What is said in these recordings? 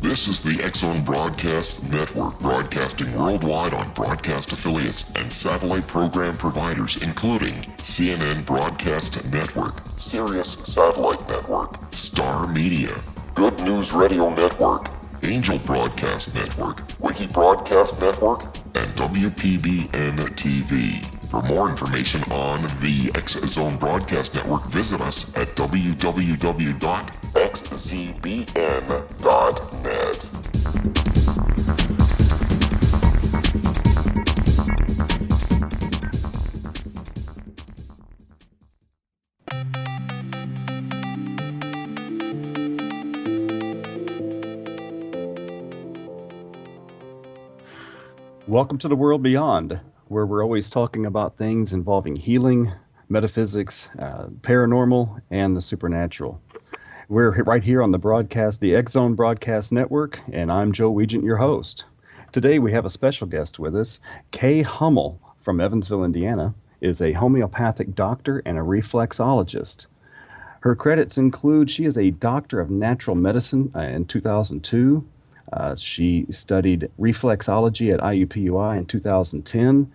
This is the X-Zone Broadcast Network, broadcasting worldwide on broadcast affiliates and satellite program providers, including CNN Broadcast Network, Sirius Satellite Network, Star Media, Good News Radio Network, Angel Broadcast Network, Wiki Broadcast Network, and WPBN TV. For more information on the X-Zone Broadcast Network, visit us at www.xzbn.net. Welcome to the World Beyond, where we're always talking about things involving healing, metaphysics, paranormal, and the supernatural. We're right here on the X-Zone Broadcast Network, and I'm Joe Weigant, your host. Today we have a special guest with us. Kay Hummel from Evansville, Indiana, is a homeopathic doctor and a reflexologist. Her credits include she is a doctor of natural medicine in 2002. She studied reflexology at IUPUI in 2010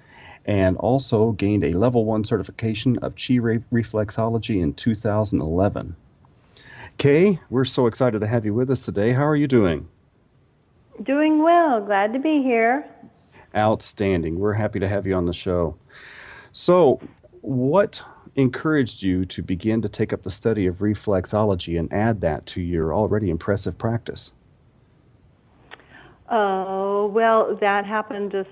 and also gained a level 1 certification of Chi reflexology in 2011. Kay, we're so excited to have you with us today. How are you doing? Doing well. Glad to be here. Outstanding. We're happy to have you on the show. So, what encouraged you to begin to take up the study of reflexology and add that to your already impressive practice? Oh, well, that happened just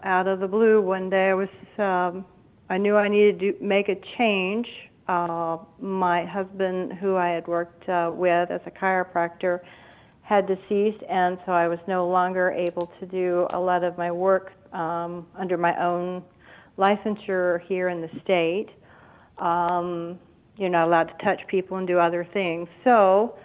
out of the blue. One day I knew I needed to make a change. My husband, who I had worked with as a chiropractor, had deceased, and so I was no longer able to do a lot of my work under my own licensure here in the state. You're not allowed to touch people and do other things. So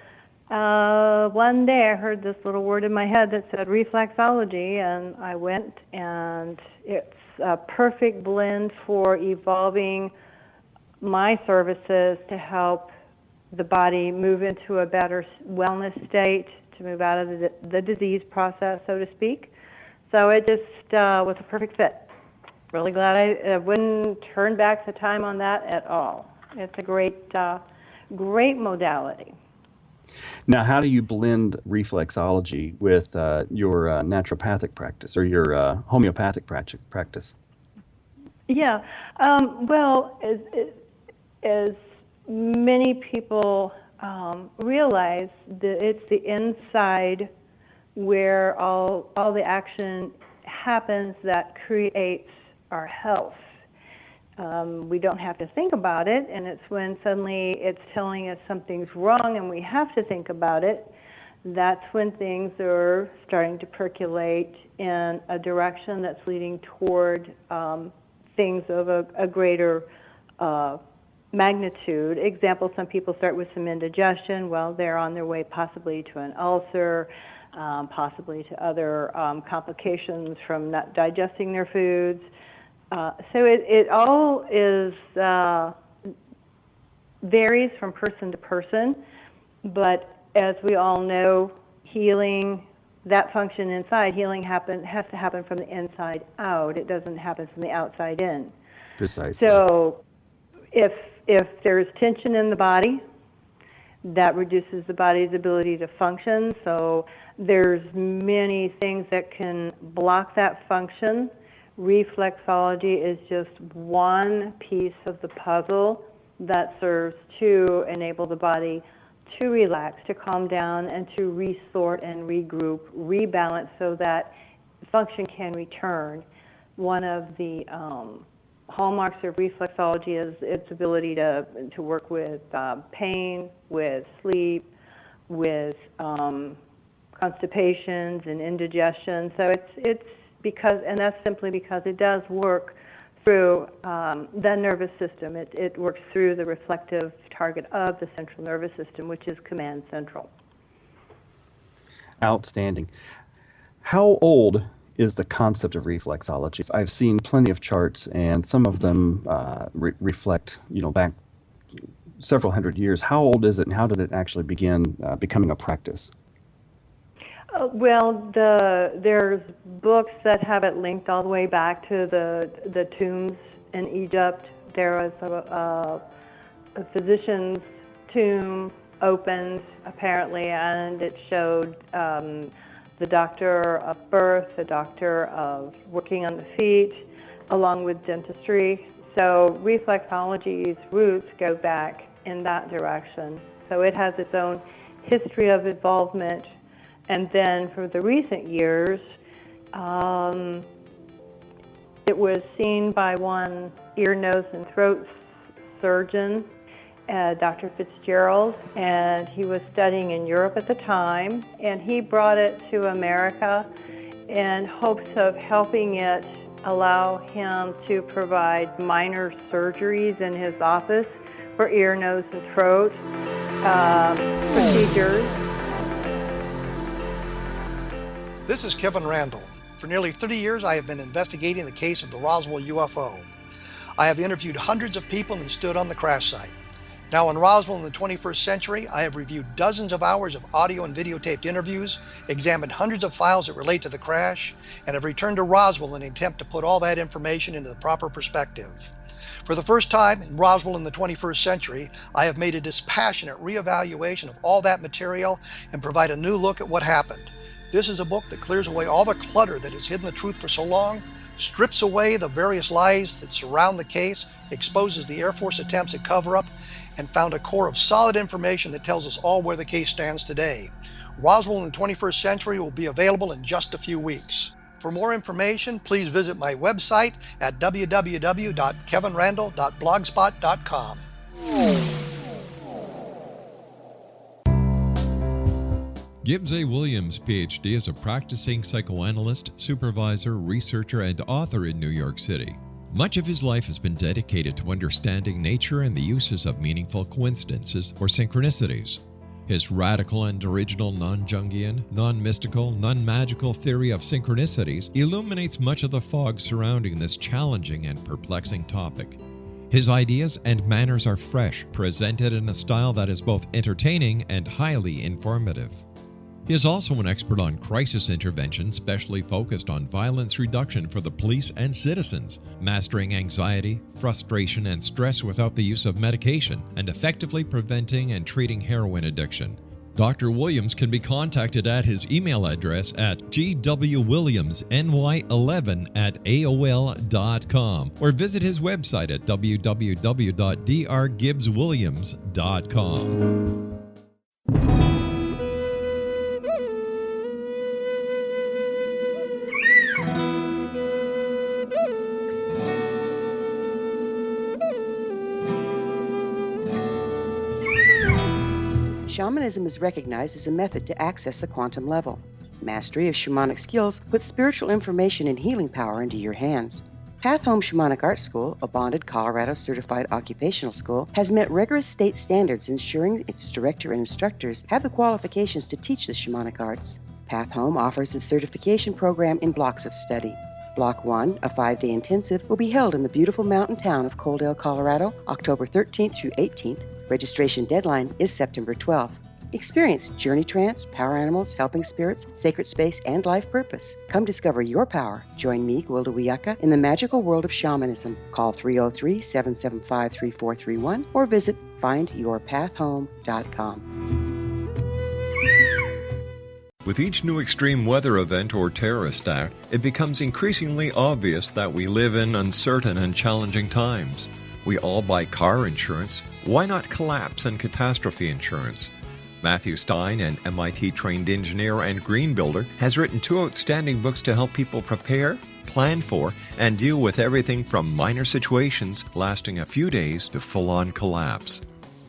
one day I heard this little word in my head that said reflexology, and I went, and it's a perfect blend for evolving my services to help the body move into a better wellness state, to move out of the disease process, so to speak. So it just was a perfect fit. Really glad I wouldn't turn back the time on that at all. It's a great modality. Now, how do you blend reflexology with your naturopathic practice or your homeopathic practice? Yeah, well, as many people realize, that it's the inside where all the action happens that creates our health. We don't have to think about it, and it's when suddenly it's telling us something's wrong and we have to think about it, that's when things are starting to percolate in a direction that's leading toward things of a greater magnitude. Example, some people start with some indigestion. Well, they're on their way possibly to an ulcer, possibly to other complications from not digesting their foods. So it all is varies from person to person, but as we all know, healing, that function inside, healing has to happen from the inside out. It doesn't happen from the outside in. Precisely. So if there's tension in the body, that reduces the body's ability to function. So there's many things that can block that function. Reflexology is just one piece of the puzzle that serves to enable the body to relax, to calm down, and to resort and regroup, rebalance so that function can return. One of the hallmarks of reflexology is its ability to work with pain, with sleep, with constipations and indigestion. So it's because, and that's simply because it does work through the nervous system. It works through the reflective target of the central nervous system, which is command central. Outstanding. How old is the concept of reflexology? I've seen plenty of charts, and some of them reflect, back several hundred years. How old is it, and how did it actually begin becoming a practice? There's books that have it linked all the way back to the tombs in Egypt. There was a physician's tomb opened, apparently, and it showed the doctor of birth, the doctor of working on the feet, along with dentistry. So reflexology's roots go back in that direction. So it has its own history of involvement. And then for the recent years, it was seen by one ear, nose, and throat surgeon, Dr. Fitzgerald, and he was studying in Europe at the time, and he brought it to America in hopes of helping it allow him to provide minor surgeries in his office for ear, nose, and throat procedures. This is Kevin Randall. For nearly 30 years, I have been investigating the case of the Roswell UFO. I have interviewed hundreds of people and stood on the crash site. Now in Roswell in the 21st century, I have reviewed dozens of hours of audio and videotaped interviews, examined hundreds of files that relate to the crash, and have returned to Roswell in an attempt to put all that information into the proper perspective. For the first time in Roswell in the 21st century, I have made a dispassionate reevaluation of all that material and provide a new look at what happened. This is a book that clears away all the clutter that has hidden the truth for so long, strips away the various lies that surround the case, exposes the Air Force attempts at cover-up, and found a core of solid information that tells us all where the case stands today. Roswell in the 21st century will be available in just a few weeks. For more information, please visit my website at www.kevinrandall.blogspot.com. Gibbs A. Williams, Ph.D., is a practicing psychoanalyst, supervisor, researcher, and author in New York City. Much of his life has been dedicated to understanding nature and the uses of meaningful coincidences or synchronicities. His radical and original non-Jungian, non-mystical, non-magical theory of synchronicities illuminates much of the fog surrounding this challenging and perplexing topic. His ideas and manners are fresh, presented in a style that is both entertaining and highly informative. He is also an expert on crisis intervention, specially focused on violence reduction for the police and citizens, mastering anxiety, frustration, and stress without the use of medication, and effectively preventing and treating heroin addiction. Dr. Williams can be contacted at his email address at gwwilliamsny11@aol.com or visit his website at www.drgibbswilliams.com. Shamanism is recognized as a method to access the quantum level. Mastery of shamanic skills puts spiritual information and healing power into your hands. Path Home Shamanic Art School, a bonded Colorado certified occupational school, has met rigorous state standards ensuring its director and instructors have the qualifications to teach the shamanic arts. Path Home offers a certification program in blocks of study. Block 1, a 5-day intensive, will be held in the beautiful mountain town of Coaldale, Colorado, October 13th through 18th. Registration deadline is September 12th. Experience journey trance, power animals, helping spirits, sacred space, and life purpose. Come discover your power. Join me, Gwilda Wiyaka, in the magical world of shamanism. Call 303-775-3431 or visit findyourpathhome.com. With each new extreme weather event or terrorist act, it becomes increasingly obvious that we live in uncertain and challenging times. We all buy car insurance. Why not collapse and catastrophe insurance? Matthew Stein, an MIT-trained engineer and green builder, has written 2 outstanding books to help people prepare, plan for, and deal with everything from minor situations lasting a few days to full-on collapse.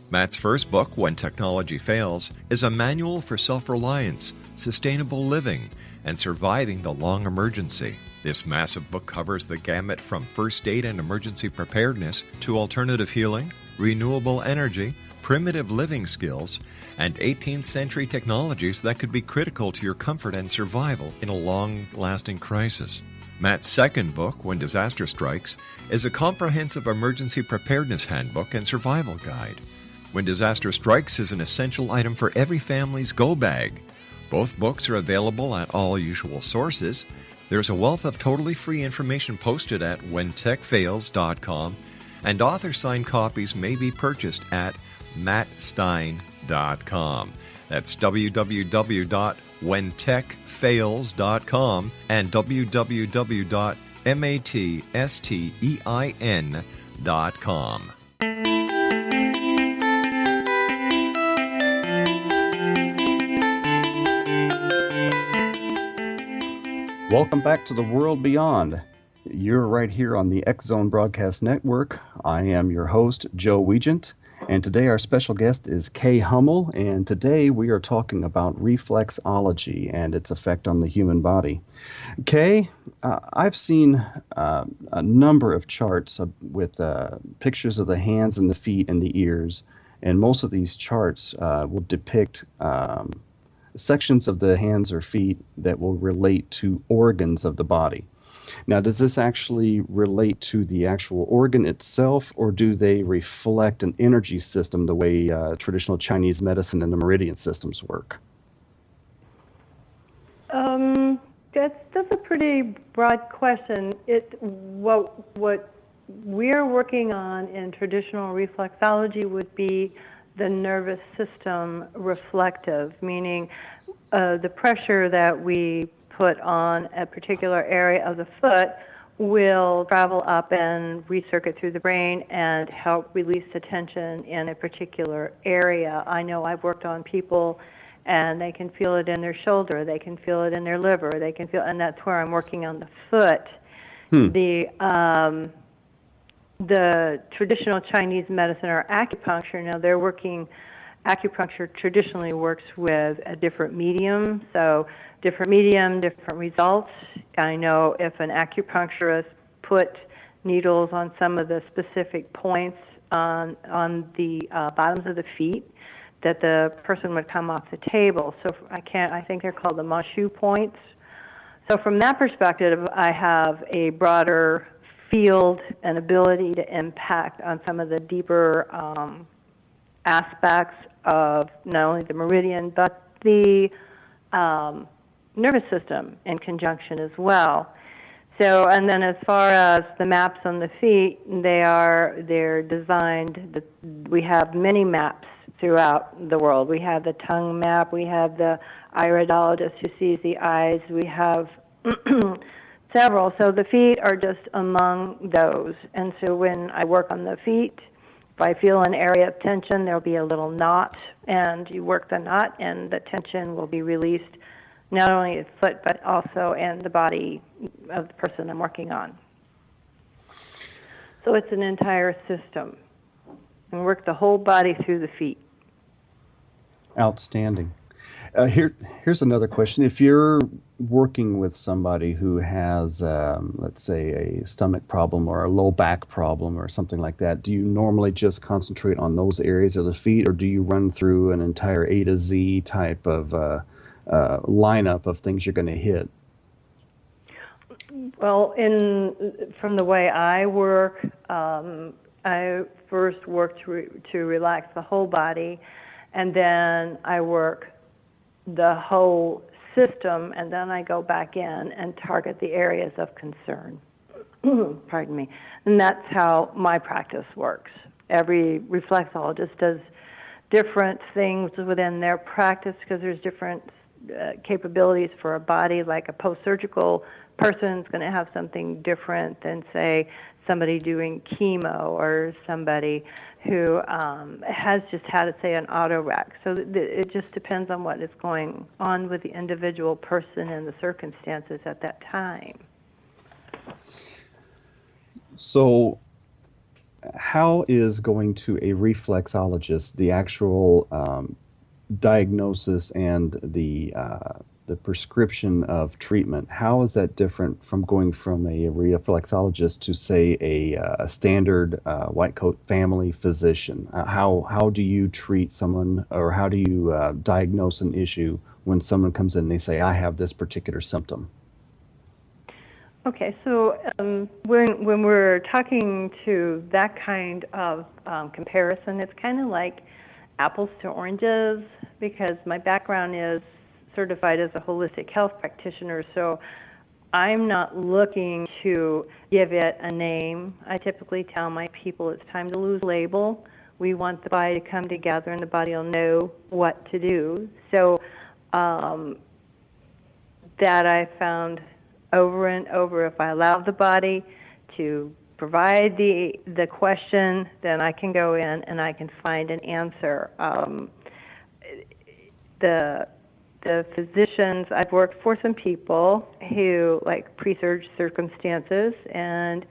Matt's first book, When Technology Fails, is a manual for self-reliance, sustainable living, and surviving the long emergency. This massive book covers the gamut from first aid and emergency preparedness to alternative healing, renewable energy, primitive living skills, and 18th century technologies that could be critical to your comfort and survival in a long-lasting crisis. Matt's second book, When Disaster Strikes, is a comprehensive emergency preparedness handbook and survival guide. When Disaster Strikes is an essential item for every family's go bag. Both books are available at all usual sources. There's a wealth of totally free information posted at whentechfails.com, and author-signed copies may be purchased at mattstein.com. That's www.whentechfails.com and www.mattstein.com. Welcome back to the World Beyond. You're right here on the X Zone Broadcast Network. I am your host, Joe Weigant, and today our special guest is Kay Hummel, and today we are talking about reflexology and its effect on the human body. Kay, I've seen a number of charts with pictures of the hands and the feet and the ears, and most of these charts will depict sections of the hands or feet that will relate to organs of the body. Now, does this actually relate to the actual organ itself, or do they reflect an energy system the way traditional Chinese medicine and the meridian systems work? That's a pretty broad question. What we're working on in traditional reflexology would be the nervous system reflective, meaning the pressure that we put on a particular area of the foot will travel up and recircuit through the brain and help release the tension in a particular area. I know I've worked on people and they can feel it in their shoulder, they can feel it in their liver, they can feel, and that's where I'm working on the foot. The traditional Chinese medicine or acupuncture, now acupuncture traditionally works with a different medium, so different medium, different results. I know if an acupuncturist put needles on some of the specific points on the bottoms of the feet, that the person would come off the table. So I think they're called the Mashu points. So from that perspective, I have a broader field and ability to impact on some of the deeper aspects of not only the meridian, but the nervous system in conjunction as well. So, and then as far as the maps on the feet, they're designed, we have many maps throughout the world. We have the tongue map, we have the iridologist who sees the eyes, we have several. So the feet are just among those. And so when I work on the feet, if I feel an area of tension, there'll be a little knot, and you work the knot, and the tension will be released, not only the foot, but also in the body of the person I'm working on. So it's an entire system. And work the whole body through the feet. Outstanding. Here's another question. If you're working with somebody who has, let's say, a stomach problem or a low back problem or something like that, do you normally just concentrate on those areas of the feet, or do you run through an entire A to Z type of lineup of things you're going to hit? Well, from the way I work, I first work to relax the whole body, and then I work the whole system, and then I go back in and target the areas of concern. Pardon me. And that's how my practice works. Every reflexologist does different things within their practice because there's different capabilities for a body. Like a post-surgical person is going to have something different than, say, somebody doing chemo or somebody who has just had, say, an auto wreck. So it just depends on what is going on with the individual person and the circumstances at that time. So how is going to a reflexologist, the actual diagnosis and the prescription of treatment, how is that different from going from a reflexologist to, say, a standard white coat family physician? How do you treat someone, or how do you diagnose an issue when someone comes in and they say, I have this particular symptom? Okay, so when we're talking to that kind of comparison, it's kind of like apples to oranges, because my background is certified as a holistic health practitioner, so I'm not looking to give it a name. I typically tell my people it's time to lose label. We want the body to come together and the body will know what to do. So that I found over and over, if I allow the body to provide the question, then I can go in and I can find an answer. The physicians, I've worked for some people who like pre-surge circumstances and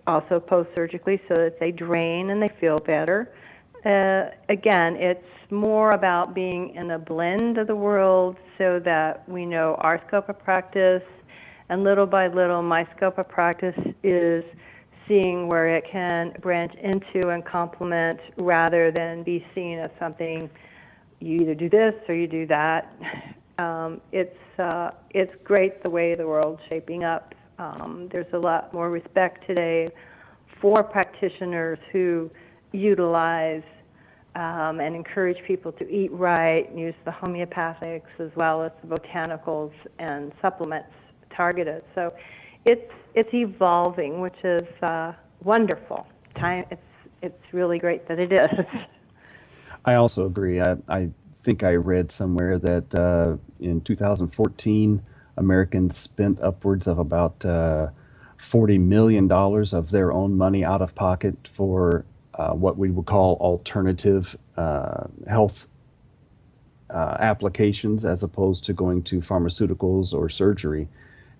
also post-surgically so that they drain and they feel better. Again, it's more about being in a blend of the world so that we know our scope of practice, and little by little my scope of practice is seeing where it can branch into and complement rather than be seen as something you either do this or you do that. It's great the way the world's shaping up. There's a lot more respect today for practitioners who utilize and encourage people to eat right, and use the homeopathics as well as the botanicals and supplements targeted. So it's evolving, which is wonderful. It's really great that it is. I also agree. I think I read somewhere that in 2014, Americans spent upwards of about $40 million of their own money out of pocket for what we would call alternative health applications, as opposed to going to pharmaceuticals or surgery.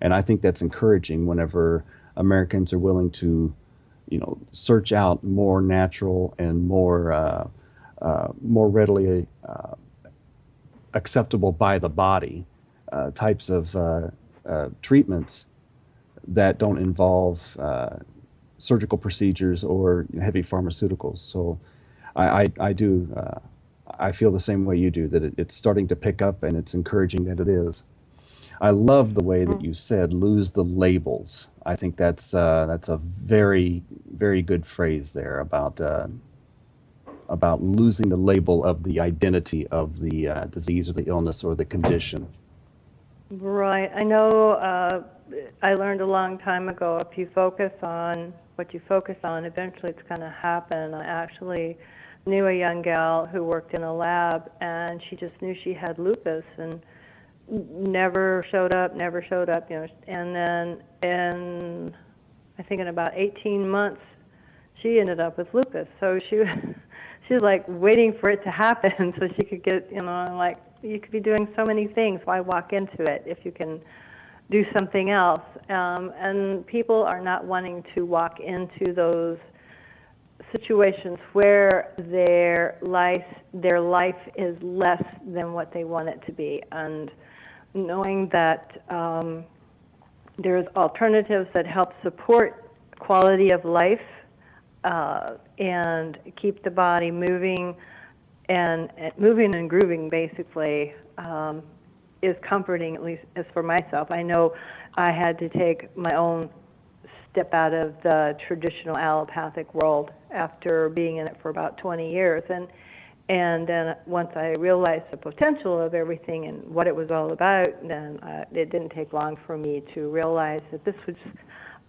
And I think that's encouraging whenever Americans are willing to, search out more natural and more readily acceptable by the body types of treatments that don't involve surgical procedures or heavy pharmaceuticals. So I feel the same way you do, that it's starting to pick up, and it's encouraging that it is. I love the way that you said, lose the labels. I think that's a very, very good phrase there about losing the label of the identity of the disease or the illness or the condition. Right. I know I learned a long time ago, if you focus on what you focus on, eventually it's going to happen. I actually knew a young gal who worked in a lab, and she just knew she had lupus and never showed up, and then I think in about 18 months, she ended up with lupus. So she was like waiting for it to happen so she could get, like, you could be doing so many things. Why walk into it if you can do something else? And people are not wanting to walk into those situations where their life is less than what they want it to be. And knowing that there's alternatives that help support quality of life and keep the body moving and grooving, basically, is comforting, at least as for myself. I know I had to take my own step out of the traditional allopathic world after being in it for about 20 years. And then once I realized the potential of everything and what it was all about, then it didn't take long for me to realize that this was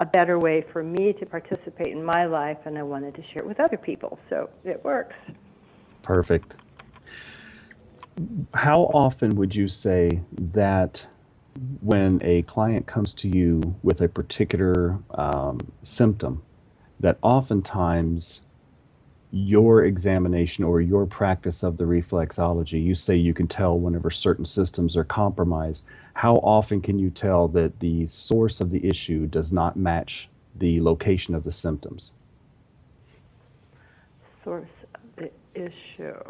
a better way for me to participate in my life, and I wanted to share it with other people. So it works. Perfect. How often would you say that when a client comes to you with a particular symptom, that oftentimes your examination or your practice of the reflexology, you say you can tell whenever certain systems are compromised, how often can you tell that the source of the issue does not match the location of the symptoms? Source of the issue.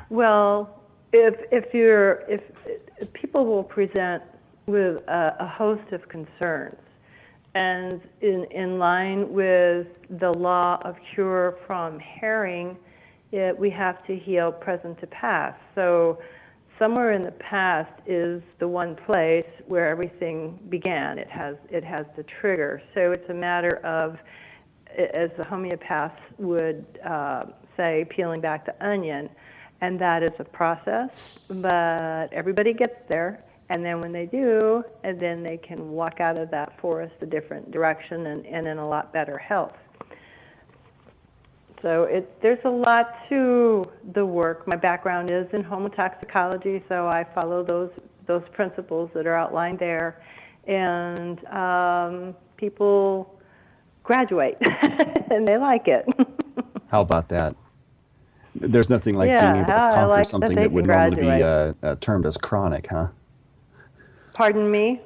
Well, if people will present with a host of concerns, and in line with the law of cure from Herring, we have to heal present to past. So somewhere in the past is the one place where everything began. It has the trigger. So it's a matter of, as the homeopaths would say, peeling back the onion And that is a process, but everybody gets there. And then when they do, and then they can walk out of that forest a different direction and in a lot better health. So there's a lot to the work. My background is in homotoxicology, so I follow those principles that are outlined there. And people graduate, and they like it. How about that? There's nothing like Yeah, being able to I conquer like something that they that would can normally be termed as chronic, huh? Pardon me?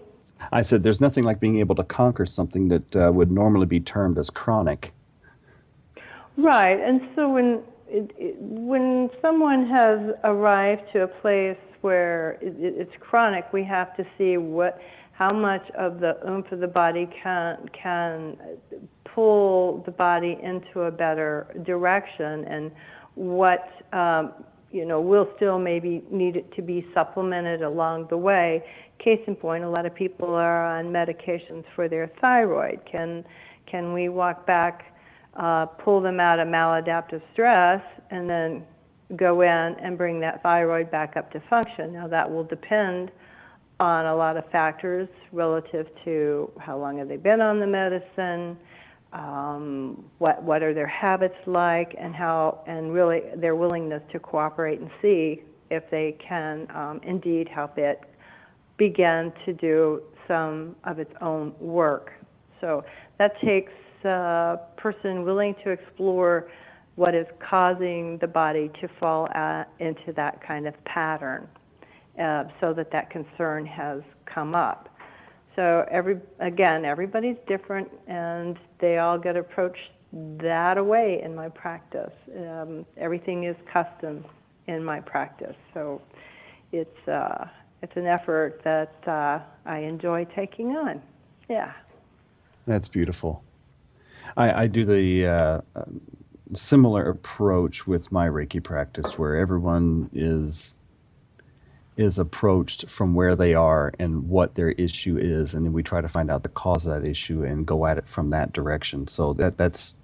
I said there's nothing like being able to conquer something that would normally be termed as chronic. Right, and so when someone has arrived to a place where it's chronic, we have to see how much of the oomph of the body can pull the body into a better direction, and what will still maybe need it to be supplemented along the way. Case in point, a lot of people are on medications for their thyroid. Can we walk back, pull them out of maladaptive stress, and then go in and bring that thyroid back up to function? Now that will depend on a lot of factors relative to how long have they been on the medicine, what are their habits like, and really their willingness to cooperate and see if they can indeed help it begin to do some of its own work. So that takes a person willing to explore what is causing the body to fall into that kind of pattern, so that concern has come up. So everybody's different, and they all get approached that way in my practice. Everything is custom in my practice, so it's an effort that I enjoy taking on. Yeah. That's beautiful. I do the similar approach with my Reiki practice, where everyone is approached from where they are and what their issue is, and then we try to find out the cause of that issue and go at it from that direction. So that's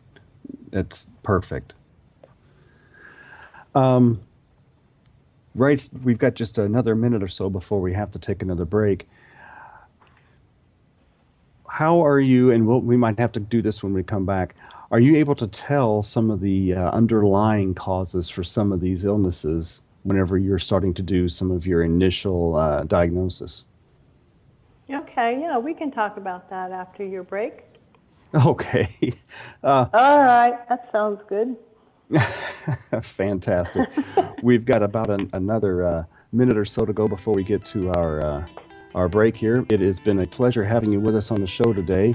perfect. Right, we've got just another minute or so before we have to take another break. How are you, and we might have to do this when we come back, are you able to tell some of the underlying causes for some of these illnesses whenever you're starting to do some of your initial diagnosis? Okay, yeah, we can talk about that after your break. Okay. All right, that sounds good. Fantastic. We've got about another minute or so to go before we get to our break here. It has been a pleasure having you with us on the show today.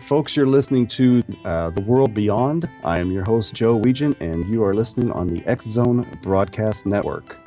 Folks, you're listening to The World Beyond. I am your host, Joe Weigant, and you are listening on the X Zone Broadcast Network.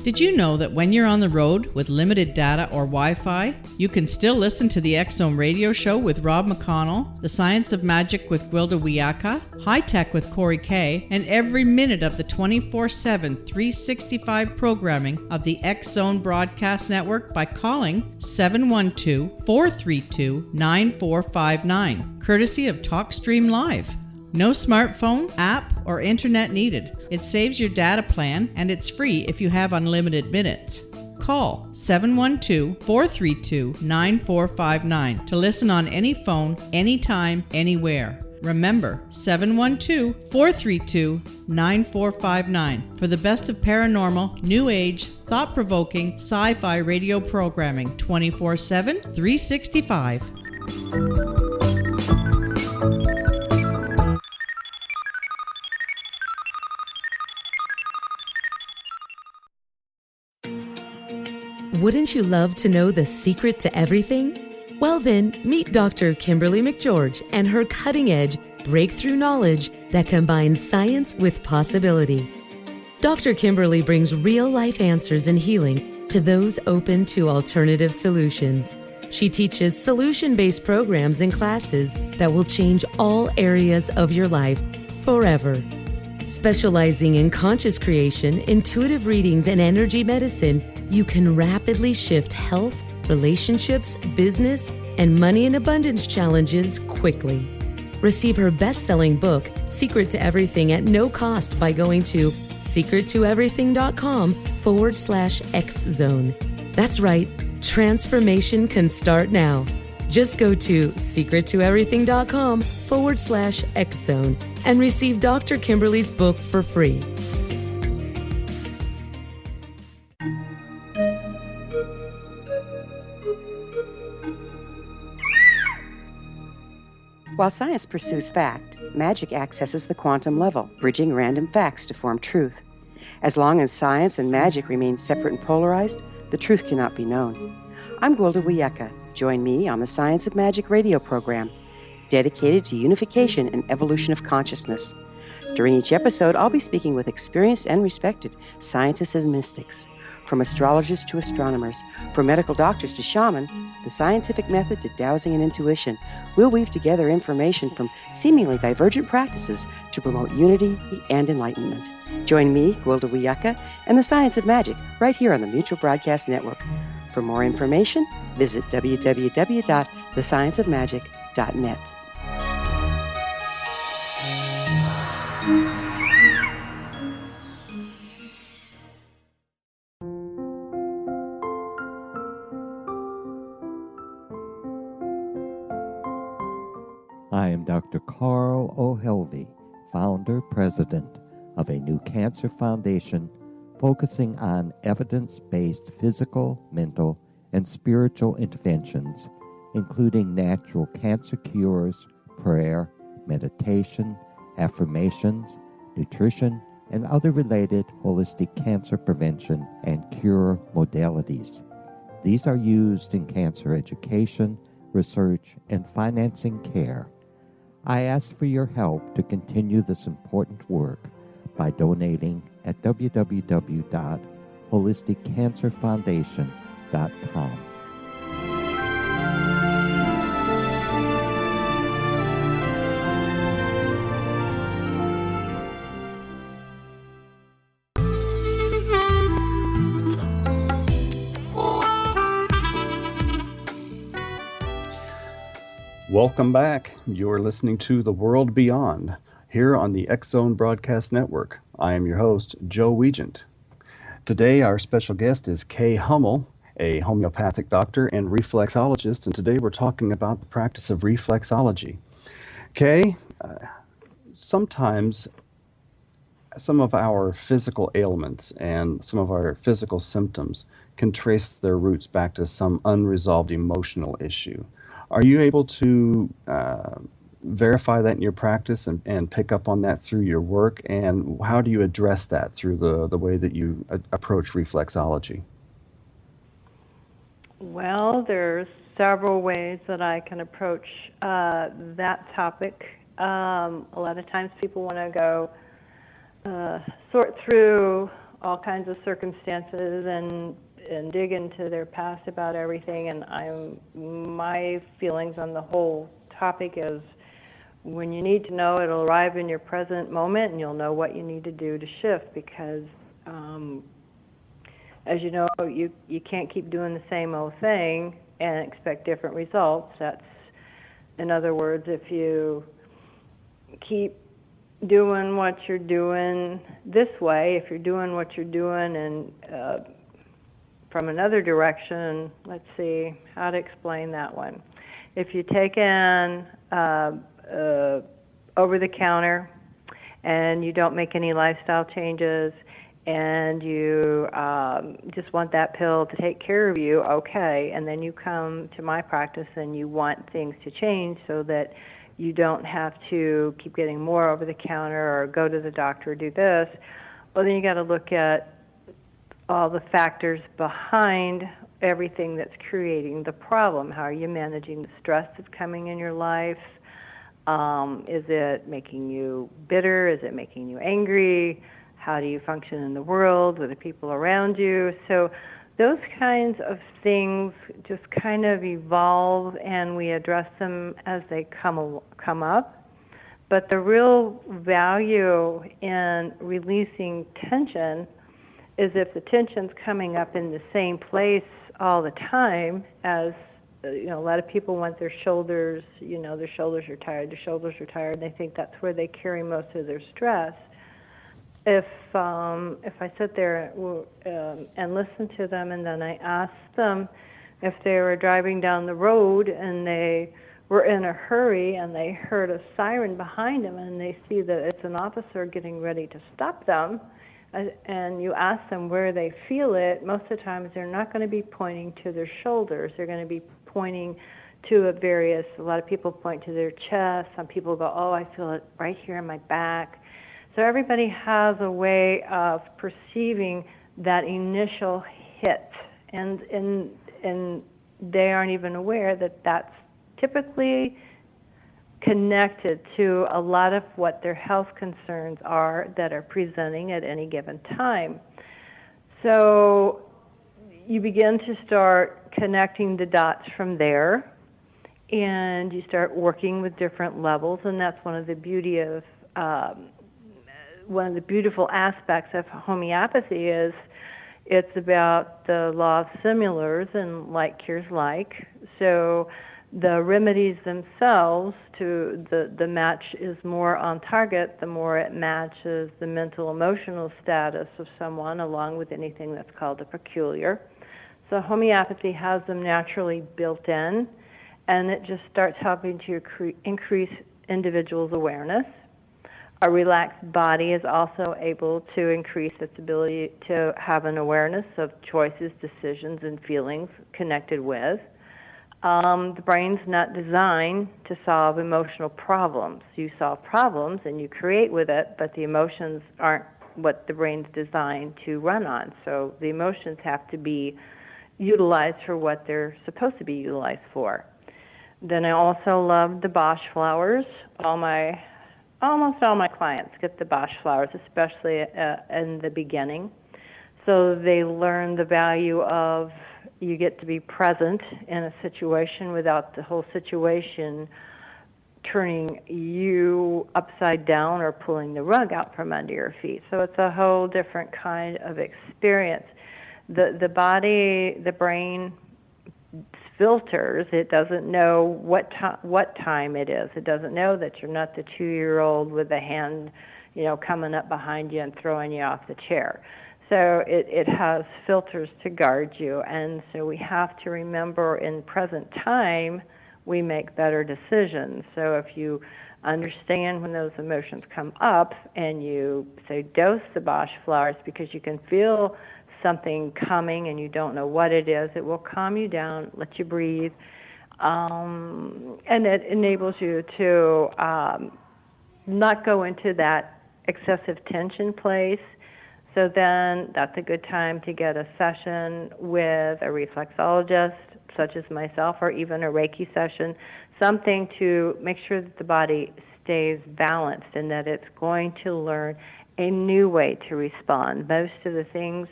Did you know that when you're on the road with limited data or Wi-Fi, you can still listen to the X Zone radio show with Rob McConnell, The Science of Magic with Gwilda Wiyaka, High Tech with Corey Kay, and every minute of the 24/7, 365 programming of the X Zone Broadcast Network by calling 712-432-9459, courtesy of TalkStream Live. No smartphone, app, or internet needed. It saves your data plan, and it's free if you have unlimited minutes. Call 712-432-9459 to listen on any phone, anytime, anywhere. Remember, 712-432-9459 for the best of paranormal, new age, thought-provoking, sci-fi radio programming 24/7, 365. Wouldn't you love to know the secret to everything? Well then, meet Dr. Kimberly McGeorge and her cutting-edge breakthrough knowledge that combines science with possibility. Dr. Kimberly brings real-life answers and healing to those open to alternative solutions. She teaches solution-based programs and classes that will change all areas of your life forever. Specializing in conscious creation, intuitive readings, and energy medicine, you can rapidly shift health, relationships, business, and money and abundance challenges quickly. Receive her best-selling book, Secret to Everything, at no cost by going to secrettoeverything.com/X-Zone. That's right, transformation can start now. Just go to secrettoeverything.com/X-Zone and receive Dr. Kimberly's book for free. While science pursues fact, magic accesses the quantum level, bridging random facts to form truth. As long as science and magic remain separate and polarized, the truth cannot be known. I'm Gwilda Wiyaka. Join me on the Science of Magic radio program, dedicated to unification and evolution of consciousness. During each episode, I'll be speaking with experienced and respected scientists and mystics. From astrologers to astronomers, from medical doctors to shaman, the scientific method to dowsing and intuition, we'll weave together information from seemingly divergent practices to promote unity and enlightenment. Join me, Gwilda Wiyaka, and the Science of Magic right here on the Mutual Broadcast Network. For more information, visit www.thescienceofmagic.net. I am Dr. Carl O'Helvey, founder, president of a new cancer foundation focusing on evidence-based physical, mental, and spiritual interventions, including natural cancer cures, prayer, meditation, affirmations, nutrition, and other related holistic cancer prevention and cure modalities. These are used in cancer education, research, and financing care. I ask for your help to continue this important work by donating at www.holisticcancerfoundation.com. Welcome back. You're listening to The World Beyond here on the X-Zone Broadcast Network. I am your host, Joe Weigant. Today, our special guest is Kay Hummel, a homeopathic doctor and reflexologist, and today we're talking about the practice of reflexology. Kay, sometimes some of our physical ailments and some of our physical symptoms can trace their roots back to some unresolved emotional issue. Are you able to verify that in your practice and pick up on that through your work? And how do you address that through the way that you approach reflexology? Well, there's several ways that I can approach that topic. A lot of times people want to go sort through all kinds of circumstances and dig into their past about everything, and my feelings on the whole topic is when you need to know, it'll arrive in your present moment and you'll know what you need to do to shift, because as you know, you can't keep doing the same old thing and expect different results. That's, in other words, if you keep doing what you're doing this way, if you're doing what you're doing and from another direction, let's see how to explain that one. If you take in over-the-counter and you don't make any lifestyle changes and you just want that pill to take care of you, okay, and then you come to my practice and you want things to change so that you don't have to keep getting more over-the-counter or go to the doctor or do this, well, then you got to look at all the factors behind everything that's creating the problem. How are you managing the stress that's coming in your life? Is it making you bitter? Is it making you angry? How do you function in the world with the people around you? So those kinds of things just kind of evolve, and we address them as they come up. But the real value in releasing tension is if the tension's coming up in the same place all the time as, a lot of people want their shoulders, their shoulders are tired, and they think that's where they carry most of their stress. If I sit there and listen to them, and then I ask them if they were driving down the road and they were in a hurry and they heard a siren behind them and they see that it's an officer getting ready to stop them, and you ask them where they feel it, most of the times they're not going to be pointing to their shoulders. They're going to be pointing to a lot of people point to their chest. Some people go, oh, I feel it right here in my back. So everybody has a way of perceiving that initial hit, and they aren't even aware that that's typically connected to a lot of what their health concerns are that are presenting at any given time. So you begin to start connecting the dots from there, and you start working with different levels, and that's one of the beautiful aspects of homeopathy is it's about the law of similars, and like cures like. So the remedies themselves, the match is more on target, the more it matches the mental emotional status of someone, along with anything that's called a peculiar. So homeopathy has them naturally built in, and it just starts helping to increase individuals' awareness. A relaxed body is also able to increase its ability to have an awareness of choices, decisions, and feelings connected with. The brain's not designed to solve emotional problems. You solve problems and you create with it, but the emotions aren't what the brain's designed to run on. So the emotions have to be utilized for what they're supposed to be utilized for. Then I also love the Bach flowers. Almost all my clients get the Bach flowers, especially in the beginning. So they learn the value of you get to be present in a situation without the whole situation turning you upside down or pulling the rug out from under your feet. So it's a whole different kind of experience. The body, the brain filters. It doesn't know what time it is. It doesn't know that you're not the 2-year-old with a hand, coming up behind you and throwing you off the chair. So it has filters to guard you, and so we have to remember in present time we make better decisions. So if you understand when those emotions come up and you say dose the Bach flowers because you can feel something coming and you don't know what it is, it will calm you down, let you breathe, and it enables you to not go into that excessive tension place. So then that's a good time to get a session with a reflexologist, such as myself, or even a Reiki session, something to make sure that the body stays balanced and that it's going to learn a new way to respond. Most of the things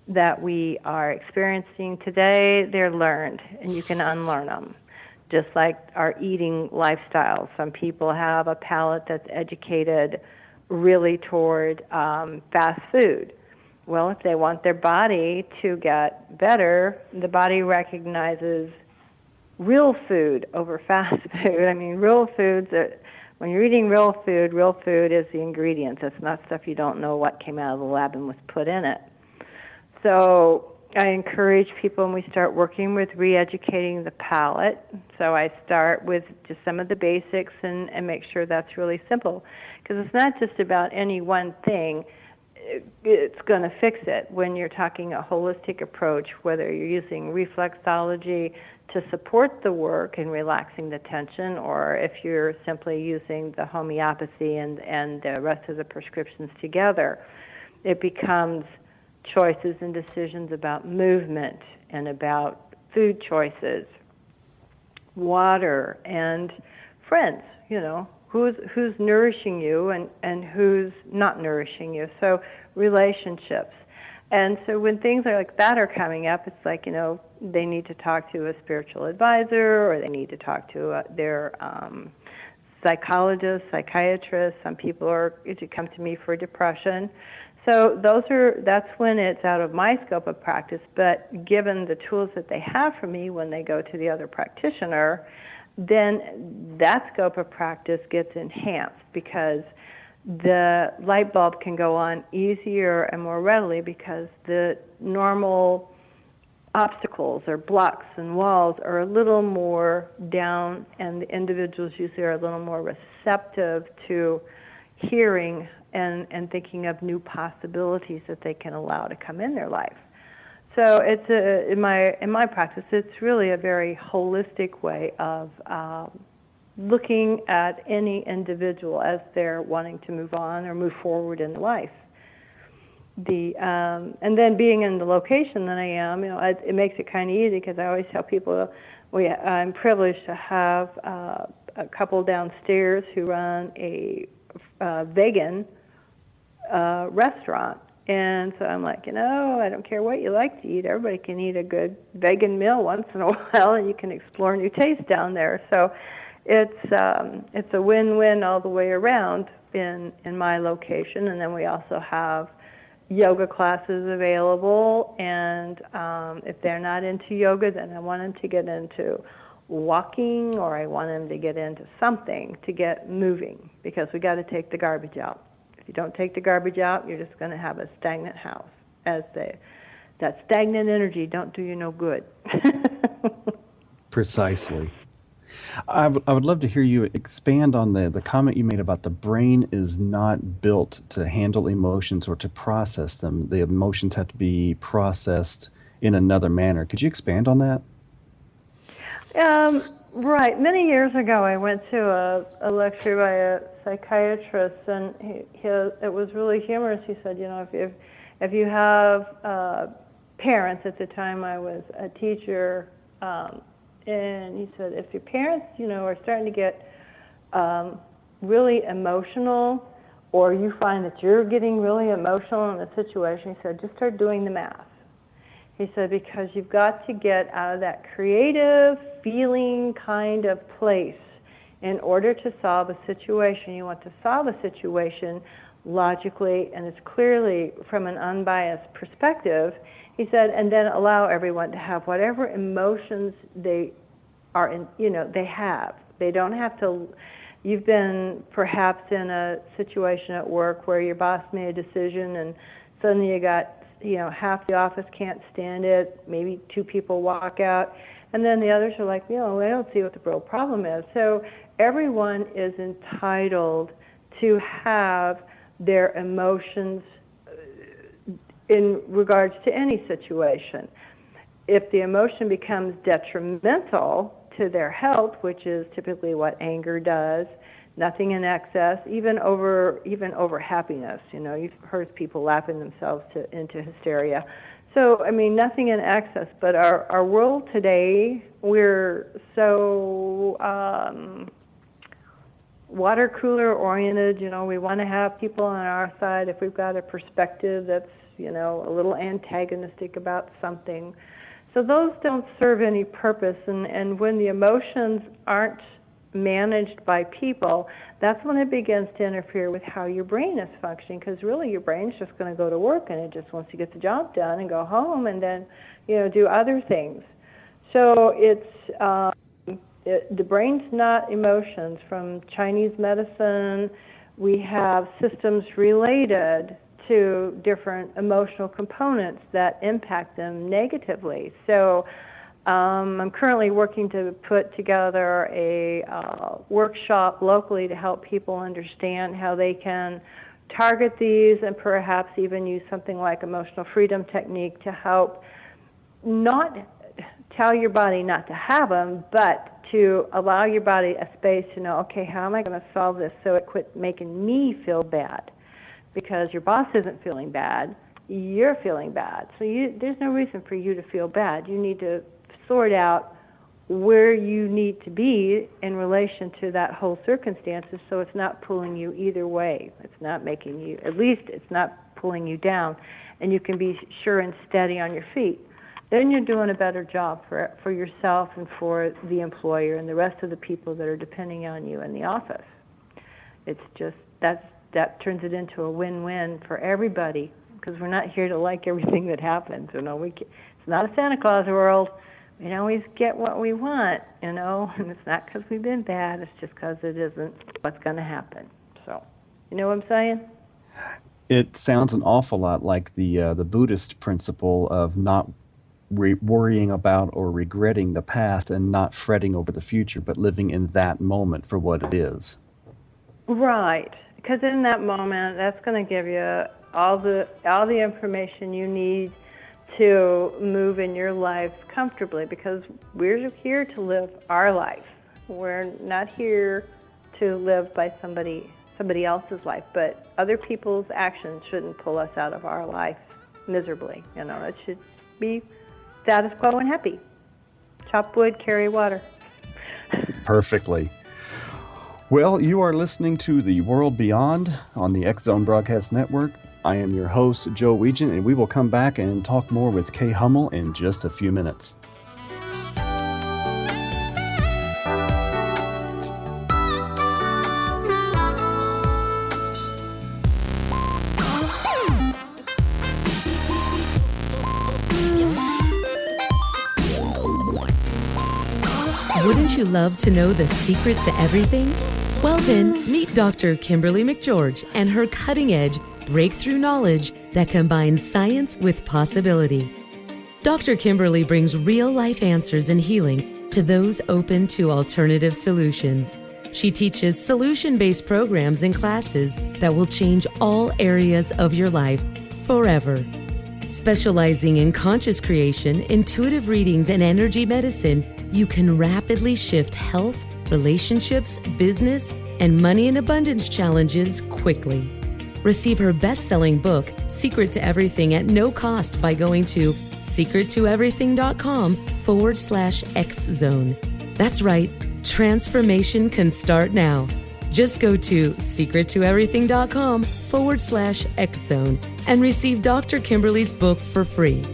that we are experiencing today, they're learned, and you can unlearn them. Just like our eating lifestyle. Some people have a palate that's educated really toward fast food. Well, if they want their body to get better, the body recognizes real food over fast food. I mean, real foods are, when you're eating real food is the ingredients. It's not stuff you don't know what came out of the lab and was put in it. So I encourage people when we start working with re-educating the palate. So I start with just some of the basics and make sure that's really simple. Because it's not just about any one thing. It's going to fix it. When you're talking a holistic approach, whether you're using reflexology to support the work and relaxing the tension, or if you're simply using the homeopathy and the rest of the prescriptions together, it becomes choices and decisions about movement and about food choices, water, and friends, who's nourishing you and who's not nourishing you. So relationships. And so when things are like that are coming up, it's like, they need to talk to a spiritual advisor, or they need to talk to their psychologist, psychiatrist. Some people come to me for depression. So that's when it's out of my scope of practice, but given the tools that they have for me when they go to the other practitioner, then that scope of practice gets enhanced, because the light bulb can go on easier and more readily, because the normal obstacles or blocks and walls are a little more down, and the individuals usually are a little more receptive to hearing and thinking of new possibilities that they can allow to come in their life. So it's in my practice, it's really a very holistic way of looking at any individual as they're wanting to move on or move forward in life. And then being in the location that I am, it makes it kind of easy, because I always tell people I'm privileged to have a couple downstairs who run a vegan restaurant. And so I'm like, I don't care what you like to eat. Everybody can eat a good vegan meal once in a while, and you can explore new tastes down there. So it's a win-win all the way around in my location. And then we also have yoga classes available, and if they're not into yoga, then I want them to get into walking, or I want them to get into something to get moving, because we got to take the garbage out. If you don't take the garbage out, you're just going to have a stagnant house. That stagnant energy don't do you no good. Precisely. I would love to hear you expand on the comment you made about the brain is not built to handle emotions or to process them. The emotions have to be processed in another manner. Could you expand on that? Right. Many years ago, I went to a lecture by a psychiatrist, and it was really humorous. He said, if you have parents, at the time I was a teacher, and he said, if your parents, are starting to get really emotional, or you find that you're getting really emotional in a situation, he said, just start doing the math. He said, because you've got to get out of that creative feeling kind of place in order to solve a situation. You want to solve a situation logically, and it's clearly from an unbiased perspective. He said, and then allow everyone to have whatever emotions they are in, they have. They don't have to. You've been perhaps in a situation at work where your boss made a decision, and suddenly you got, half the office can't stand it. Maybe two people walk out, and then the others are like, I don't see what the real problem is. So everyone is entitled to have their emotions in regards to any situation. If the emotion becomes detrimental to their health, which is typically what anger does, nothing in excess, even over happiness. You've heard people laughing themselves into hysteria. So, nothing in excess. But our world today, we're so water cooler oriented. We want to have people on our side if we've got a perspective that's, a little antagonistic about something. So those don't serve any purpose, and when the emotions aren't managed by people, that's when it begins to interfere with how your brain is functioning, because really your brain's just going to go to work, and it just wants to get the job done and go home and then, do other things. So the brain's not emotions. From Chinese medicine, we have systems related to different emotional components that impact them negatively. So I'm currently working to put together a workshop locally to help people understand how they can target these, and perhaps even use something like emotional freedom technique to help not tell your body not to have them, but to allow your body a space to know, okay, how am I going to solve this so it quit making me feel bad? Because your boss isn't feeling bad, you're feeling bad. So there's no reason for you to feel bad. You need to sort out where you need to be in relation to that whole circumstances, so it's not pulling you either way. It's not making you, at least it's not pulling you down, and you can be sure and steady on your feet. Then you're doing a better job for yourself and for the employer and the rest of the people that are depending on you in the office. It's just, that turns it into a win-win for everybody, because we're not here to like everything that happens. It's not a Santa Claus world. We don't always get what we want, and it's not because we've been bad, it's just because it isn't what's going to happen. So, you know what I'm saying? It sounds an awful lot like the Buddhist principle of not worrying about or regretting the past and not fretting over the future, but living in that moment for what it is. Right, because in that moment, that's going to give you all the information you need to move in your life comfortably, because we're here to live our life. We're not here to live by somebody else's life, but other people's actions shouldn't pull us out of our life miserably. It should be status quo and happy. Chop wood, carry water. Perfectly. Well, you are listening to The World Beyond on the X Zone Broadcast Network. I am your host, Joe Weigant, and we will come back and talk more with Kay Hummel in just a few minutes. Wouldn't you love to know the secret to everything? Well then, meet Dr. Kimberly McGeorge and her cutting-edge breakthrough knowledge that combines science with possibility. Dr. Kimberly brings real-life answers and healing to those open to alternative solutions. She teaches solution-based programs and classes that will change all areas of your life forever. Specializing in conscious creation, intuitive readings, and energy medicine, you can rapidly shift health, relationships, business, and money and abundance challenges quickly. Receive her best-selling book, Secret to Everything, at no cost by going to secrettoeverything.com/X-Zone. That's right, transformation can start now. Just go to secrettoeverything.com/X-Zone and receive Dr. Kimberly's book for free.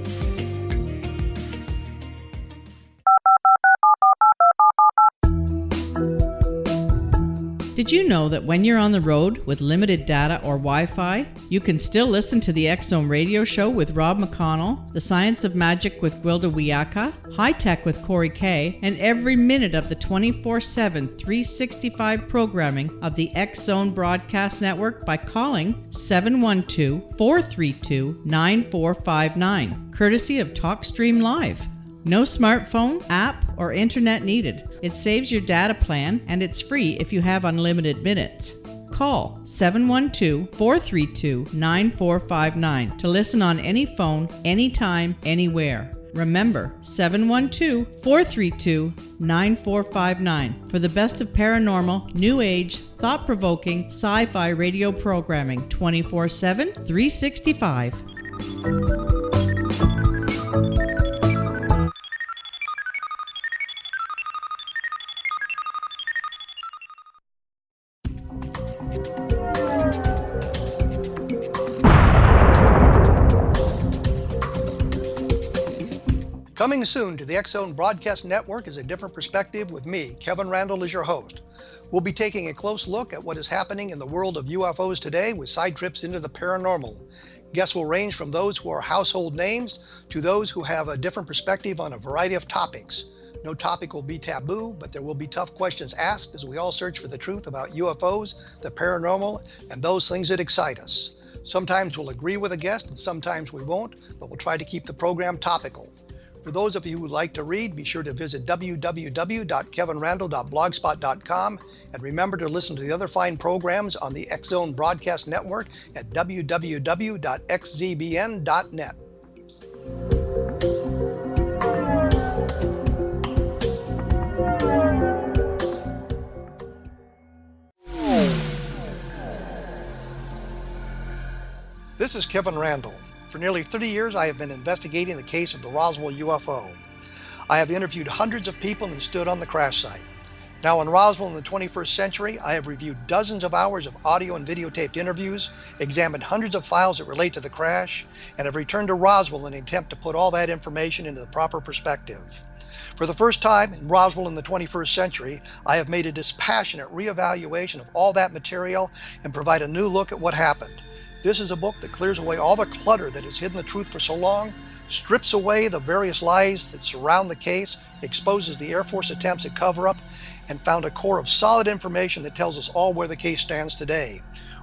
Did you know that when you're on the road with limited data or Wi-Fi, you can still listen to the X-Zone radio show with Rob McConnell, The Science of Magic with Gwilda Wiyaka, High Tech with Corey Kay, and every minute of the 24/7, 365 programming of the X-Zone Broadcast Network by calling 712-432-9459, courtesy of TalkStream Live. No smartphone, app, or internet needed. It saves your data plan, and it's free if you have unlimited minutes. Call 712-432-9459 to listen on any phone, anytime, anywhere. Remember, 712-432-9459 for the best of paranormal, new age, thought-provoking, sci-fi radio programming 24/7, 365. Coming soon to the X-Zone Broadcast Network is A Different Perspective with me, Kevin Randall, as your host. We'll be taking a close look at what is happening in the world of UFOs today with side trips into the paranormal. Guests will range from those who are household names to those who have a different perspective on a variety of topics. No topic will be taboo, but there will be tough questions asked as we all search for the truth about UFOs, the paranormal, and those things that excite us. Sometimes we'll agree with a guest and sometimes we won't, but we'll try to keep the program topical. For those of you who would like to read, be sure to visit www.kevinrandall.blogspot.com, and remember to listen to the other fine programs on the X-Zone Broadcast Network at www.xzbn.net. This is Kevin Randall. For nearly 30 years, I have been investigating the case of the Roswell UFO. I have interviewed hundreds of people and stood on the crash site. Now in Roswell in the 21st century, I have reviewed dozens of hours of audio and videotaped interviews, examined hundreds of files that relate to the crash, and have returned to Roswell in an attempt to put all that information into the proper perspective. For the first time in Roswell in the 21st century, I have made a dispassionate reevaluation of all that material and provide a new look at what happened. This is a book that clears away all the clutter that has hidden the truth for so long, strips away the various lies that surround the case, exposes the Air Force attempts at cover-up, and found a core of solid information that tells us all where the case stands today.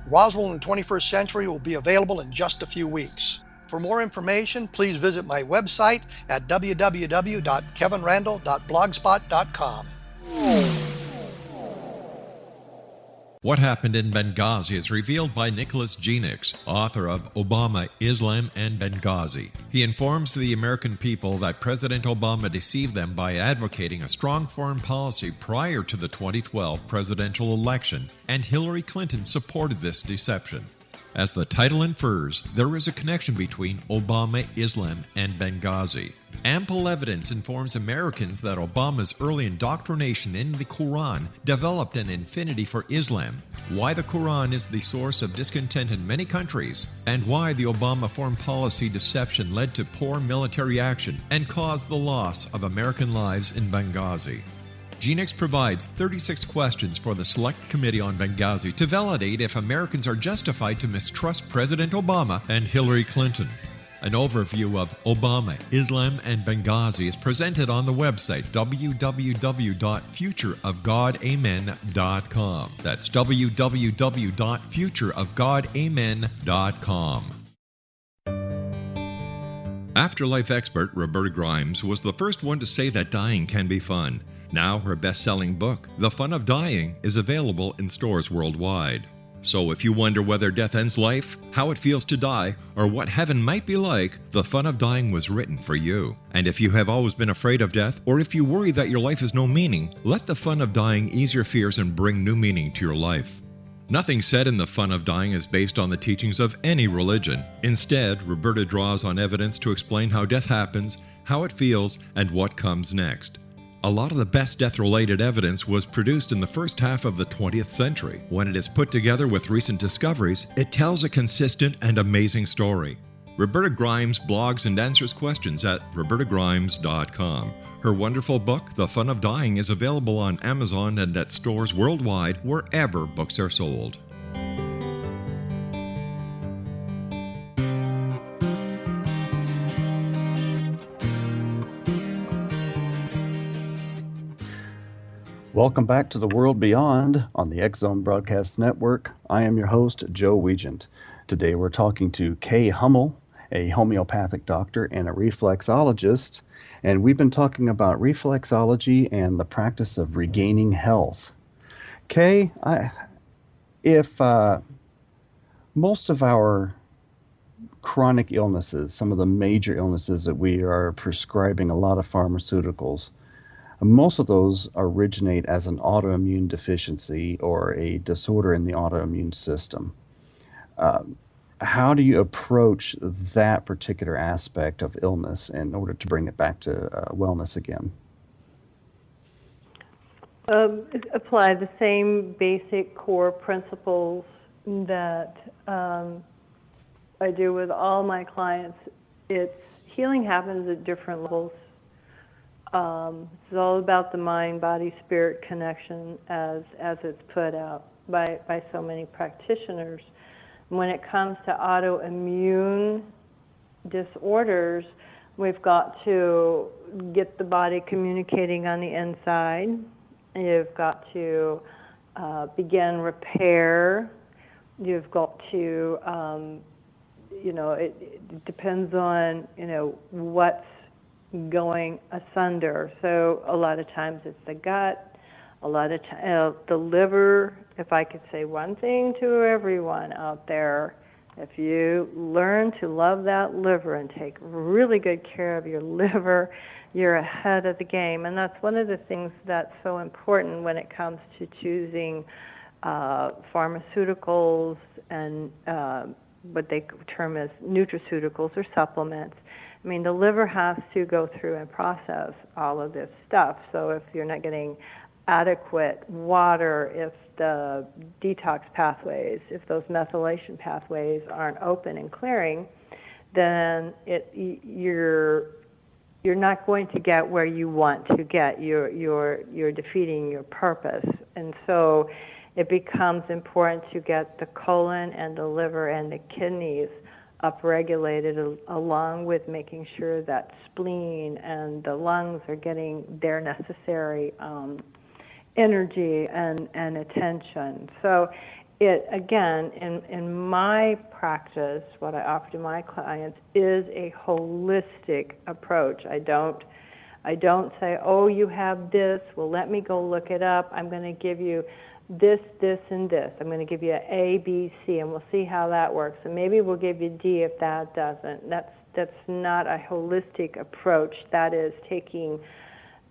Roswell in the 21st century will be available in just a few weeks. For more information, please visit my website at www.kevinrandall.blogspot.com. What Happened in Benghazi is revealed by Nicholas Genix, author of Obama, Islam, and Benghazi. He informs the American people that President Obama deceived them by advocating a strong foreign policy prior to the 2012 presidential election, and Hillary Clinton supported this deception. As the title infers, there is a connection between Obama, Islam, and Benghazi. Ample evidence informs Americans that Obama's early indoctrination in the Quran developed an affinity for Islam, why the Quran is the source of discontent in many countries, and why the Obama foreign policy deception led to poor military action and caused the loss of American lives in Benghazi. Genix provides 36 questions for the Select Committee on Benghazi to validate if Americans are justified to mistrust President Obama and Hillary Clinton. An overview of Obama, Islam, and Benghazi is presented on the website www.futureofgodamen.com. That's www.futureofgodamen.com. Afterlife expert Roberta Grimes was the first one to say that dying can be fun. Now her best-selling book, The Fun of Dying, is available in stores worldwide. So if you wonder whether death ends life, how it feels to die, or what heaven might be like, The Fun of Dying was written for you. And if you have always been afraid of death, or if you worry that your life has no meaning, let The Fun of Dying ease your fears and bring new meaning to your life. Nothing said in The Fun of Dying is based on the teachings of any religion. Instead, Roberta draws on evidence to explain how death happens, how it feels, and what comes next. A lot of the best death-related evidence was produced in the first half of the 20th century. When it is put together with recent discoveries, it tells a consistent and amazing story. Roberta Grimes blogs and answers questions at robertagrimes.com. Her wonderful book, The Fun of Dying, is available on Amazon and at stores worldwide wherever books are sold. Welcome back to the World Beyond on the X-Zone Broadcast Network. I am your host, Joe Weigant. Today we're talking to Kay Hummel, a homeopathic doctor and a reflexologist, and we've been talking about reflexology and the practice of regaining health. Kay, if most of our chronic illnesses, some of the major illnesses that we are prescribing a lot of pharmaceuticals, most of those originate as an autoimmune deficiency or a disorder in the autoimmune system. How do you approach that particular aspect of illness in order to bring it back to wellness again? Apply the same basic core principles that I do with all my clients. Healing happens at different levels. It's all about the mind-body-spirit connection as it's put out by so many practitioners. When it comes to autoimmune disorders, we've got to get the body communicating on the inside. You've got to begin repair. You've got to, it depends on, what's going asunder. So a lot of times it's the gut, a lot of times the liver. If I could say one thing to everyone out there, if you learn to love that liver and take really good care of your liver, you're ahead of the game. And that's one of the things that's so important when it comes to choosing pharmaceuticals and what they term as nutraceuticals or supplements. I mean, the liver has to go through and process all of this stuff. So if you're not getting adequate water, if the detox pathways, if those methylation pathways aren't open and clearing, then you're not going to get where you want to get. You're defeating your purpose. And so it becomes important to get the colon and the liver and the kidneys upregulated, along with making sure that spleen and the lungs are getting their necessary energy and attention. So it, again, in my practice, what I offer to my clients is a holistic approach. I don't say, oh, you have this, well, let me go look it up. I'm going to give you this, and this. I'm going to give you A, B, C, and we'll see how that works. And maybe we'll give you D if that doesn't. That's not a holistic approach. That is taking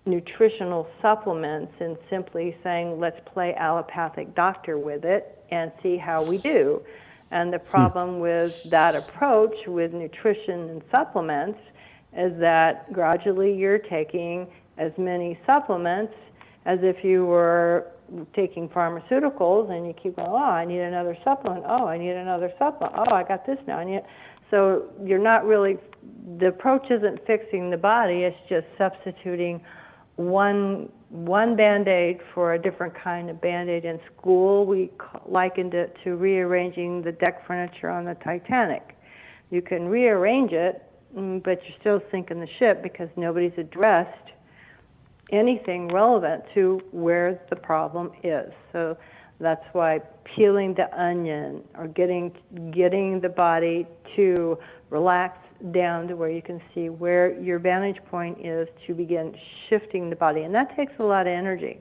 nutritional supplements and simply saying, let's play allopathic doctor with it and see how we do. And the problem with that approach with nutrition and supplements is that gradually you're taking as many supplements as if you were taking pharmaceuticals, and you keep going, oh, I need another supplement, oh, I need another supplement, oh, I got this now. So you're not really, the approach isn't fixing the body, it's just substituting one Band-Aid for a different kind of Band-Aid. In school, we likened it to rearranging the deck furniture on the Titanic. You can rearrange it, but you're still sinking the ship because nobody's addressed anything relevant to where the problem is. So that's why peeling the onion or getting the body to relax down to where you can see where your vantage point is to begin shifting the body. And that takes a lot of energy.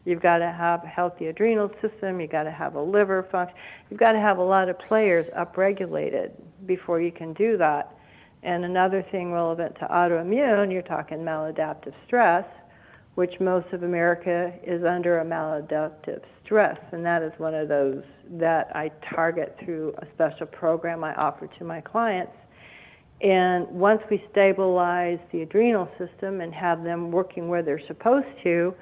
You've got to have a healthy adrenal system, you've got to have a liver function, you've got to have a lot of players upregulated before you can do that. And another thing relevant to autoimmune, you're talking maladaptive stress, which most of America is under a maladaptive stress, and that is one of those that I target through a special program I offer to my clients. And once we stabilize the adrenal system and have them working where they're supposed to,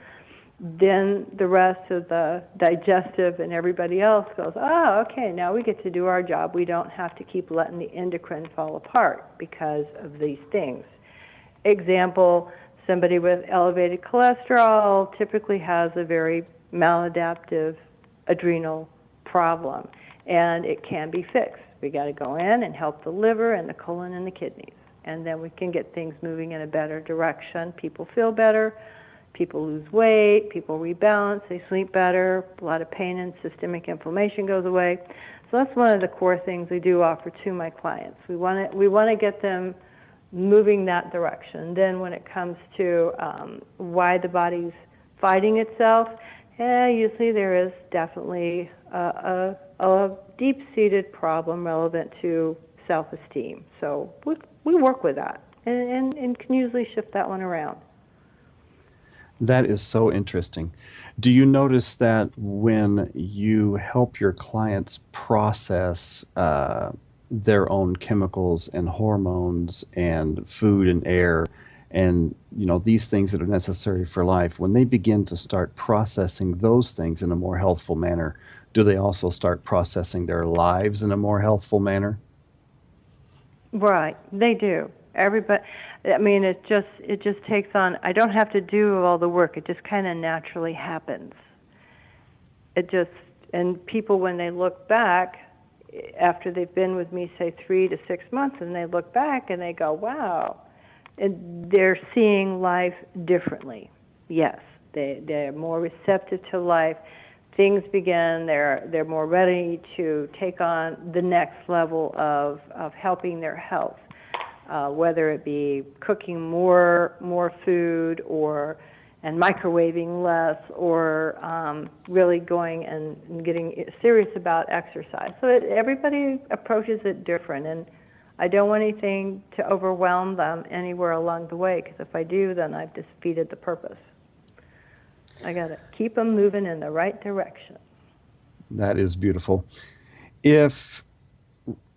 then the rest of the digestive and everybody else goes, oh, okay, now we get to do our job. We don't have to keep letting the endocrine fall apart because of these things. Example, somebody with elevated cholesterol typically has a very maladaptive adrenal problem, and it can be fixed. We got to go in and help the liver and the colon and the kidneys, and then we can get things moving in a better direction. People feel better, people lose weight, people rebalance, they sleep better, a lot of pain and systemic inflammation goes away. So that's one of the core things we do offer to my clients. We want to get them moving that direction. Then when it comes to why the body's fighting itself, usually there is definitely a deep-seated problem relevant to self-esteem. So we work with that and can usually shift that one around. That is so interesting. Do you notice that when you help your clients process their own chemicals and hormones and food and air and these things that are necessary for life, when they begin to start processing those things in a more healthful manner, do they also start processing their lives in a more healthful manner? Right, they do. Everybody, I mean, it just takes on, I don't have to do all the work, it just kind of naturally happens. And people, when they look back, after they've been with me, say 3 to 6 months, and they look back and they go, wow, and they're seeing life differently. Yes, they're more receptive to life. Things begin, they're more ready to take on the next level of helping their health, whether it be cooking more food and microwaving less, or really going and getting serious about exercise. So everybody approaches it different, and I don't want anything to overwhelm them anywhere along the way, because if I do, then I've defeated the purpose. I got to keep them moving in the right direction. That is beautiful. If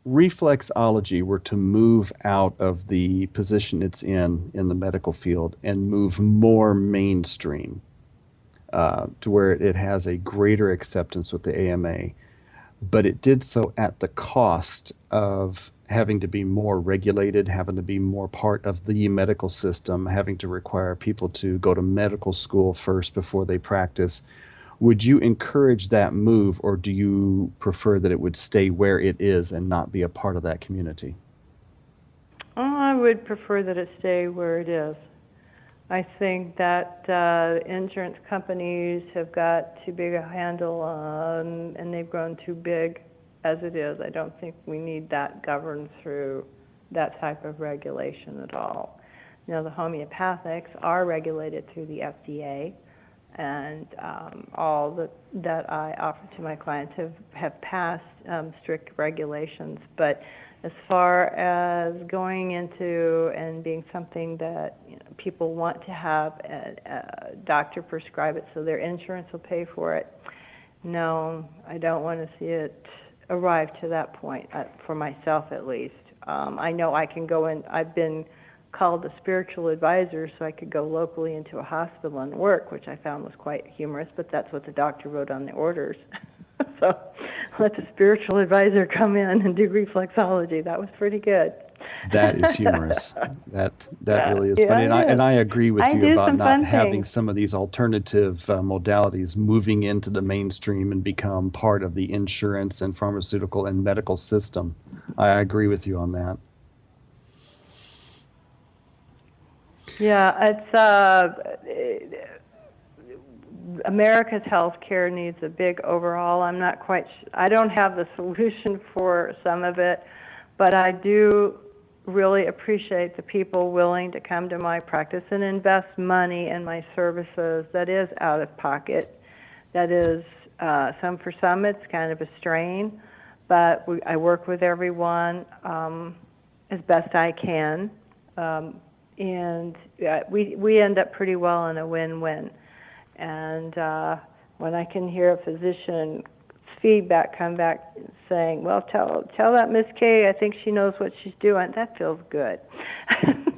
reflexology were to move out of the position it's in the medical field and move more mainstream to where it has a greater acceptance with the AMA, but it did so at the cost of having to be more regulated, having to be more part of the medical system, having to require people to go to medical school first before they practice. Would you encourage that move, or do you prefer that it would stay where it is and not be a part of that community? Oh, I would prefer that it stay where it is. I think that insurance companies have got too big a handle on, and they've grown too big as it is. I don't think we need that governed through that type of regulation at all. You know, the homeopathics are regulated through the FDA, and all that I offer to my clients have passed strict regulations. But as far as going into and being something that people want to have a doctor prescribe it so their insurance will pay for it, no, I don't want to see it arrive to that point, for myself at least. I know I can go in, I've been called a spiritual advisor so I could go locally into a hospital and work, which I found was quite humorous, but that's what the doctor wrote on the orders. So let the spiritual advisor come in and do reflexology. That was pretty good. That is humorous. That really is funny. And I agree with you about not having some of these alternative modalities moving into the mainstream and become part of the insurance and pharmaceutical and medical system. I agree with you on that. Yeah, it's America's healthcare needs a big overhaul. I'm not quite I don't have the solution for some of it, but I do really appreciate the people willing to come to my practice and invest money in my services that is out of pocket. That is, for some it's kind of a strain, but I work with everyone as best I can. And we end up pretty well in a win-win. And when I can hear a physician's feedback come back saying, well, tell that Miss K, I think she knows what she's doing, that feels good.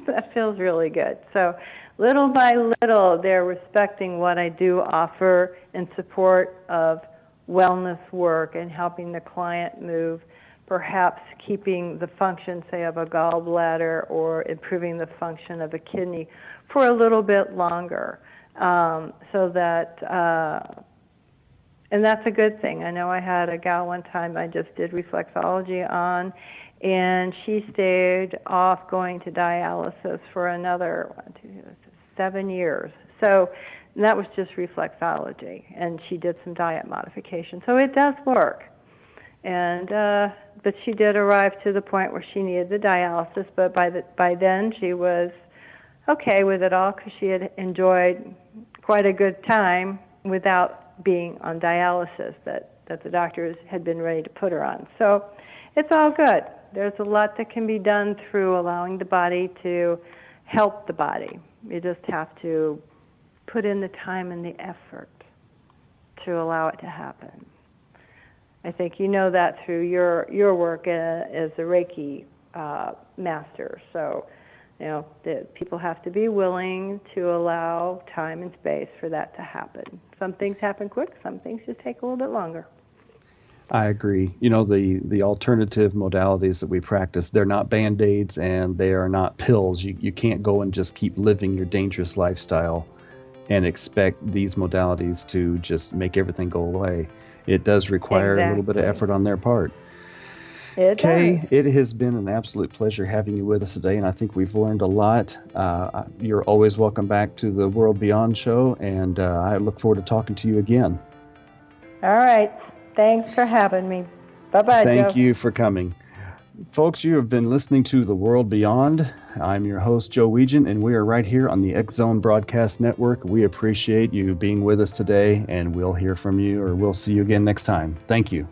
That feels really good. So little by little, they're respecting what I do offer in support of wellness work and helping the client move, perhaps keeping the function, say, of a gallbladder or improving the function of a kidney for a little bit longer. So that, and that's a good thing. I know I had a gal one time I just did reflexology on, and she stayed off going to dialysis for another 7 years. So that was just reflexology, and she did some diet modification. So it does work. And but she did arrive to the point where she needed the dialysis, but by then she was okay with it all because she had enjoyed quite a good time without being on dialysis that the doctors had been ready to put her on. So it's all good. There's a lot that can be done through allowing the body to help the body. You just have to put in the time and the effort to allow it to happen. I think you know that through your work as a Reiki master. So, you know, people have to be willing to allow time and space for that to happen. Some things happen quick, some things just take a little bit longer. I agree. You know, the alternative modalities that we practice, they're not Band-Aids and they are not pills. You can't go and just keep living your dangerous lifestyle and expect these modalities to just make everything go away. It does require a little bit of effort on their part. Kay, it has been an absolute pleasure having you with us today, and I think we've learned a lot. You're always welcome back to the World Beyond show, and I look forward to talking to you again. All right. Thanks for having me. Bye-bye, Thank you for coming. Folks, you have been listening to The World Beyond. I'm your host, Joe Weigant, and we are right here on the X Zone Broadcast Network. We appreciate you being with us today, and we'll hear from you, or we'll see you again next time. Thank you.